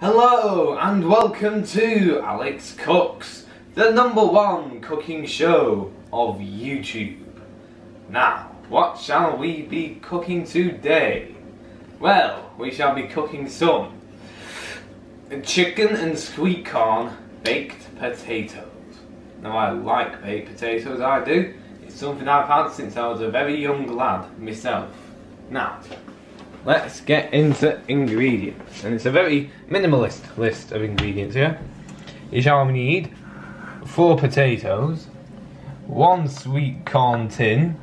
Hello and welcome to Alex Cooks, the #1 cooking show of YouTube. Now, what shall we be cooking today? Well, we shall be cooking some chicken and sweet corn baked potatoes. Now, I like baked potatoes, I do. It's something I've had since I was a very young lad myself. Now, let's get into ingredients, and it's a very minimalist list of ingredients here. You shall need 4 potatoes, 1 sweet corn tin,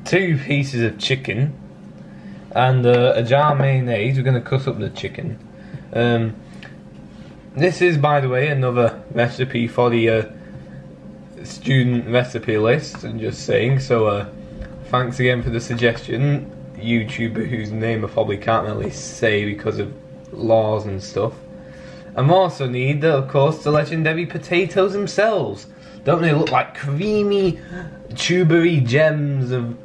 2 pieces of chicken, and a jar of mayonnaise. We're going to cut up the chicken. This is, by the way, another recipe for the student recipe list, I'm just saying, so thanks again for the suggestion, YouTuber whose name I probably can't really say because of laws and stuff. I also need, of course, the legendary potatoes themselves. Don't they look like creamy, tubery gems of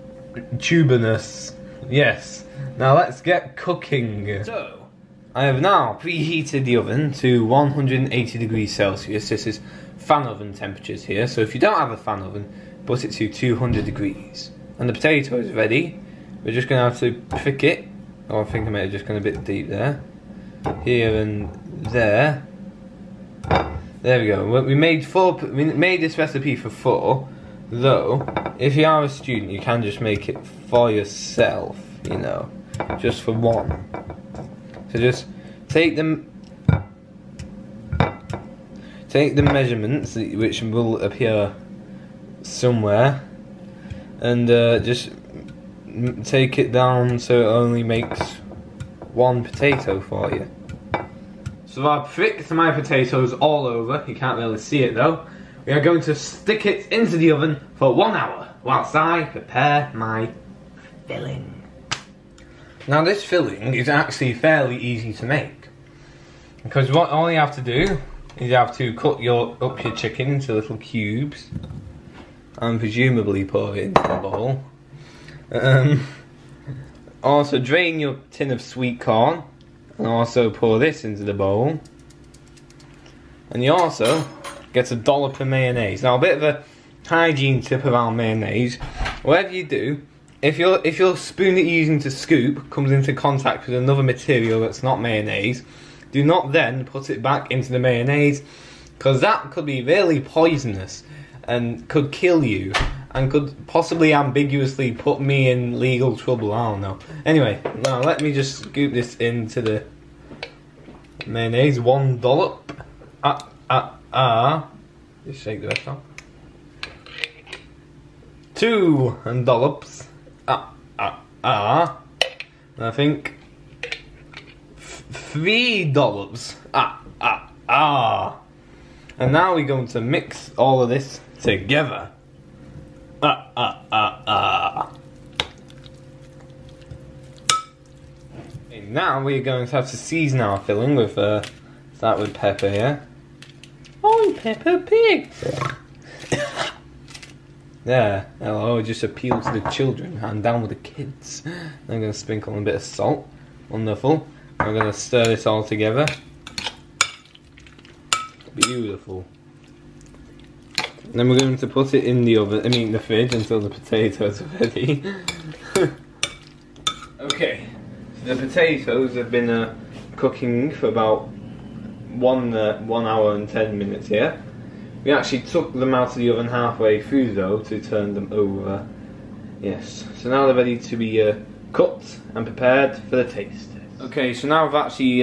tuberness? Yes. Now let's get cooking. So, I have now preheated the oven to 180 degrees Celsius. This is fan oven temperatures here, so if you don't have a fan oven, put it to 200 degrees. And the potato is ready. We're just going to have to prick it. Oh, I think I might have just gone a bit deep there. Here and there. There we go. We made this recipe for 4. Though, if you are a student, you can just make it for yourself, you know, just for 1. So just take the measurements, which will appear somewhere, and just take it down so it only makes 1 potato for you. So I've pricked my potatoes all over. You can't really see it though. We are going to stick it into the oven for 1 hour whilst I prepare my filling. Now this filling is actually fairly easy to make, because all you have to do is you have to cut up your chicken into little cubes and presumably pour it into the bowl. Also drain your tin of sweet corn and also pour this into the bowl. And you also get a dollop of mayonnaise. Now, a bit of a hygiene tip around mayonnaise: whatever you do, if your spoon that you're using to scoop comes into contact with another material that's not mayonnaise, do not then put it back into the mayonnaise, because that could be really poisonous and could kill you, and could possibly ambiguously put me in legal trouble. I don't know. Anyway, now let me just scoop this into the mayonnaise. 1 dollop. Just shake the rest off. 2 dollops. And I think 3 dollops. And now we're going to mix all of this together. Okay, now we're going to have to season our filling with start with pepper here. Oh, Peppa Pig! There, hello, just appeal to the children and down with the kids. I'm going to sprinkle a bit of salt. Wonderful. I'm going to stir this all together. Beautiful. Then we're going to put it in the oven, the fridge, until the potatoes are ready. Okay, the potatoes have been cooking for about 1 hour and 10 minutes here. We actually took them out of the oven halfway through though to turn them over. Yes, so now they're ready to be cut and prepared for the taste test. Okay, so now I've actually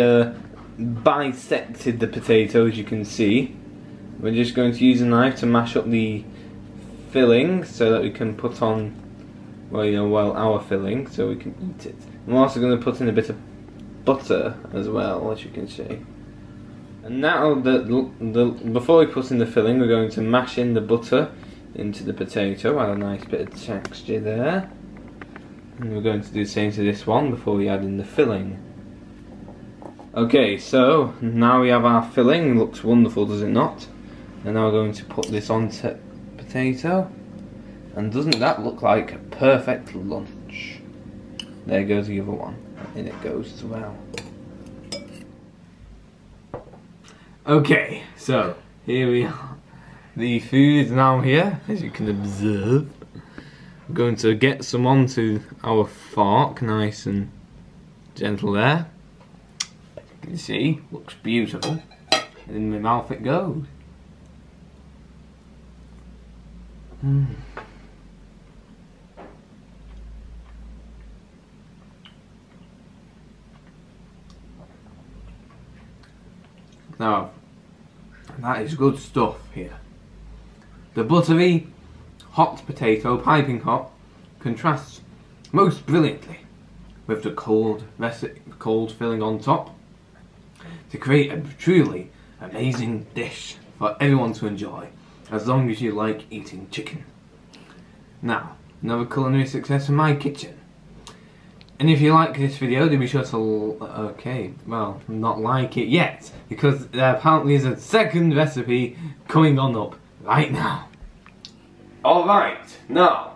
bisected the potato, as you can see. We're just going to use a knife to mash up the filling so that we can put on, our filling, so we can eat it. I'm also going to put in a bit of butter as well, as you can see. And now, before we put in the filling, we're going to mash in the butter into the potato, add a nice bit of texture there. And we're going to do the same to this one before we add in the filling. Okay, so now we have our filling. Looks wonderful, does it not? And now we're going to put this onto potato. And doesn't that look like a perfect lunch? There goes the other one. In it goes as well. Okay, so here we are. The food is now here, as you can observe. I'm going to get some onto our fork, nice and gentle there. You can see, looks beautiful. And in my mouth it goes. Now, that is good stuff here. The buttery, hot potato, piping hot, contrasts most brilliantly with the cold filling on top to create a truly amazing dish for everyone to enjoy, as long as you like eating chicken. Now, another culinary success in my kitchen. And if you like this video, then be sure to, not like it yet, because there apparently is a second recipe coming on up right now. Alright, now,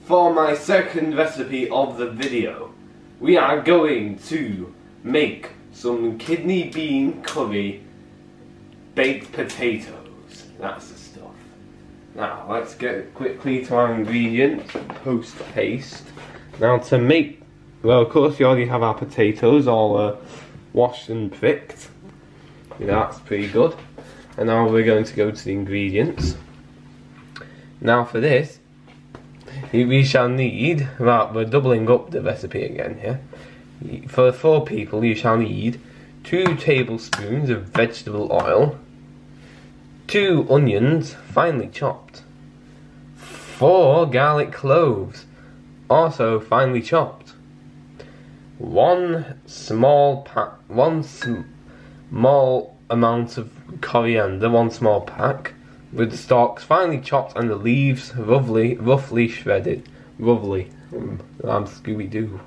for my second recipe of the video, we are going to make some kidney bean curry baked potatoes. That's the stuff. Now, let's get quickly to our ingredients, post haste. Now to make, well, of course, you already have our potatoes all washed and pricked. Yeah, that's pretty good. And now we're going to go to the ingredients. Now for this, we shall need, well, we're doubling up the recipe again here. For 4 people, you shall need 2 tablespoons of vegetable oil, 2 onions, finely chopped, 4 garlic cloves, also finely chopped, 1 small amount of coriander, 1 small pack, with the stalks finely chopped and the leaves roughly shredded. I'm Scooby-Doo.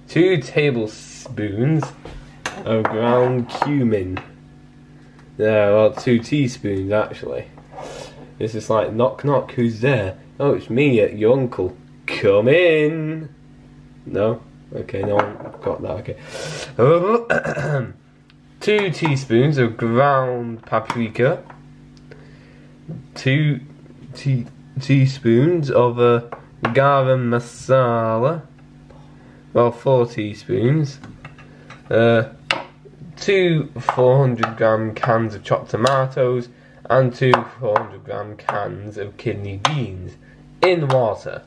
2 tablespoons of ground cumin. Yeah, well, 2 teaspoons actually. This is like knock knock, who's there? Oh, it's me, your uncle. Come in. No? Okay, no one got that, okay. 2 teaspoons of ground paprika. 2 teaspoons of garam masala. Well, 4 teaspoons. 2 400-gram cans of chopped tomatoes and 2 400-gram cans of kidney beans in water.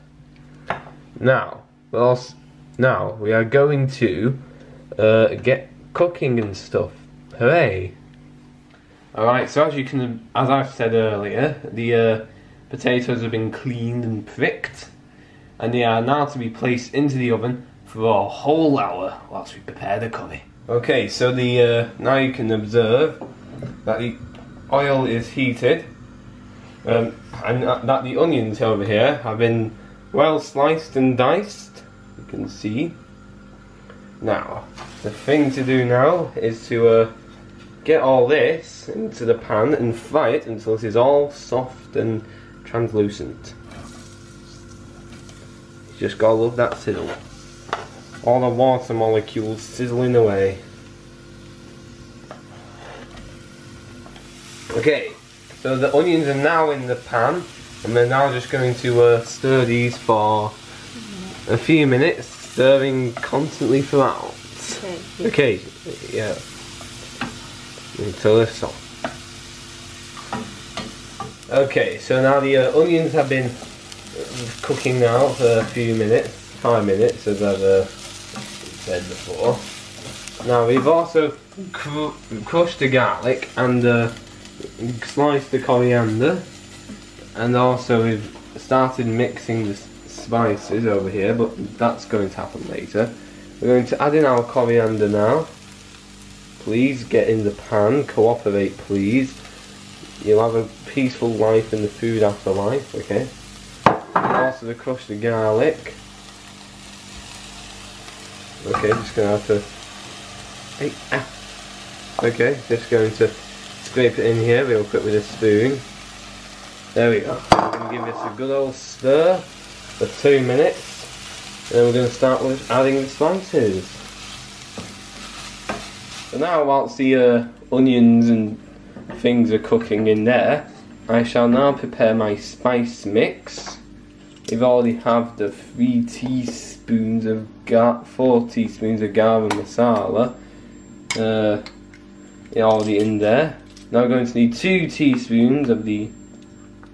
Now we are going to get cooking and stuff. Hooray! Alright, so as I've said earlier, the potatoes have been cleaned and pricked, and they are now to be placed into the oven for a whole hour whilst we prepare the curry. Okay, so now you can observe that the oil is heated, and that the onions over here have been well sliced and diced. You can see. Now, the thing to do now is to get all this into the pan and fry it until it is all soft and translucent. You just gotta love that sizzle. All the water molecules sizzling away. Okay, so the onions are now in the pan, and we're now just going to stir these for a few minutes, stirring constantly throughout. Okay, yeah. Until they're soft. Okay, so now the onions have been cooking now for a few minutes, 5 minutes as I've said before. Now we've also crushed the garlic and sliced the coriander, and also we've started mixing the spices over here, but that's going to happen later. We're going to add in our coriander now. Please get in the pan, cooperate please. You'll have a peaceful life in the food afterlife, okay? And also to crush the garlic. Okay, just going to have to... Okay, just going to scrape it in here real quick with a spoon. There we go. We're going to give this a good old stir for 2 minutes. And then we're going to start with adding the spices. So now, whilst the onions and things are cooking in there, I shall now prepare my spice mix. We've already have the 4 teaspoons of garam masala already in there. Now we're going to need 2 teaspoons of the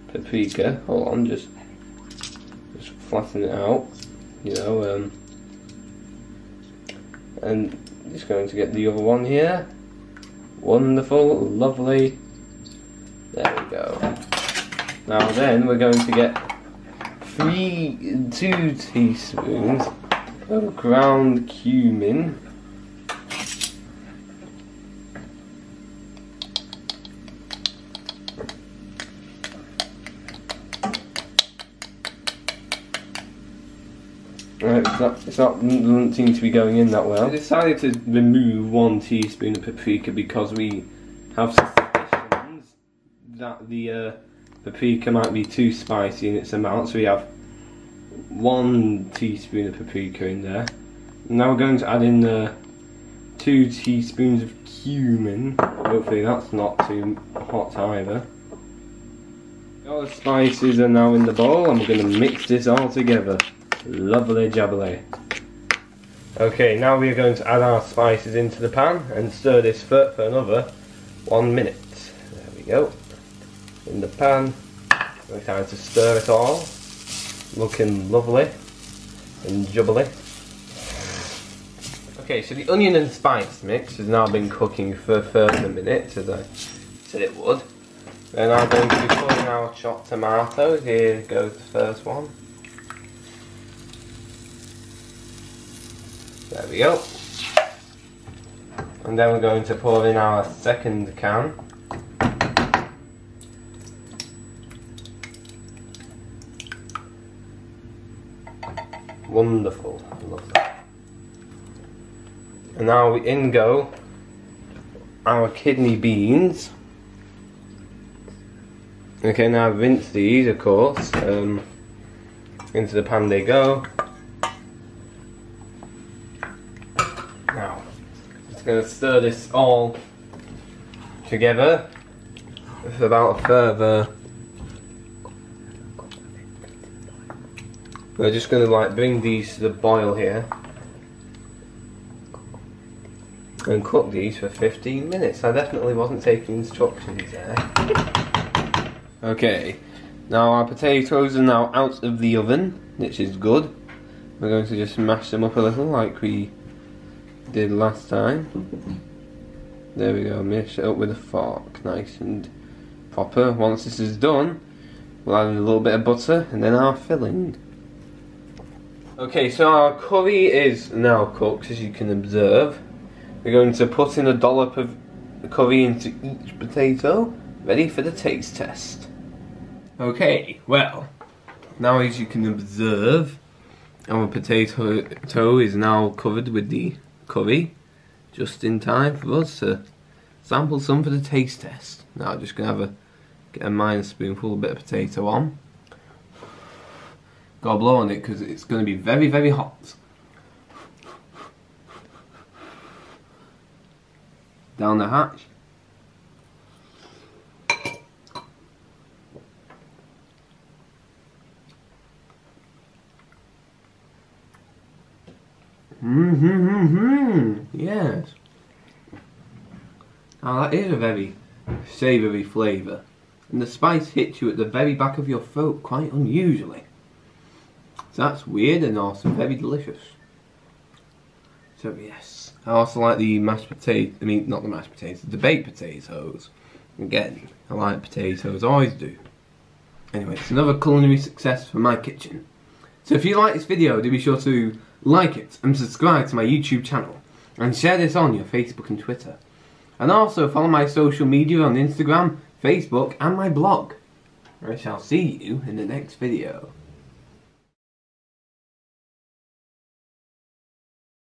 paprika. Hold on, just flatten it out, you know, and just going to get the other one here. Wonderful, lovely. There we go. Now then we're going to get 2 teaspoons of ground cumin. Doesn't seem to be going in that well. I decided to remove 1 teaspoon of paprika because we have suspicions that the paprika might be too spicy in its amount, so we have 1 teaspoon of paprika in there. Now we're going to add in 2 teaspoons of cumin. Hopefully that's not too hot either. All the spices are now in the bowl and we're going to mix this all together. Lovely jubbly. Okay, now we are going to add our spices into the pan and stir this for another 1 minute. There we go. In the pan. We're time to stir it all. Looking lovely and jubbly. Okay, so the onion and spice mix has now been cooking for 30 minutes, as I said it would. Then I'm going to be putting our chopped tomatoes. Here goes the first one. There we go. And then we're going to pour in our second can. Wonderful, lovely. And now in go our kidney beans. Okay, now rinse these, of course. Into the pan they go. Now, just going to stir this all together for about a further. We're just going to like bring these to the boil here and cook these for 15 minutes. I definitely wasn't taking instructions there. Okay, now our potatoes are now out of the oven, which is good. We're going to just mash them up a little like we did last time. There we go, mash it up with a fork, nice and proper. Once this is done, we'll add in a little bit of butter and then our filling. Okay, so our curry is now cooked, as you can observe. We're going to put in a dollop of curry into each potato, ready for the taste test. Okay, well, now as you can observe, our potato is now covered with the curry, just in time for us to sample some for the taste test. Now I'm just going to get a minor spoonful of bit of potato on. Gotta blow on it because it's going to be very, very hot. Down the hatch. Yes. Now that is a very savoury flavour. And the spice hits you at the very back of your throat quite unusually. So that's weird and also very delicious. So yes. I also like the mashed potato, I mean not the mashed potatoes, the baked potatoes. Again, I like potatoes, always do. Anyway, it's another culinary success for my kitchen. So if you like this video, do be sure to like it and subscribe to my YouTube channel. And share this on your Facebook and Twitter. And also follow my social media on Instagram, Facebook and my blog. I shall see you in the next video.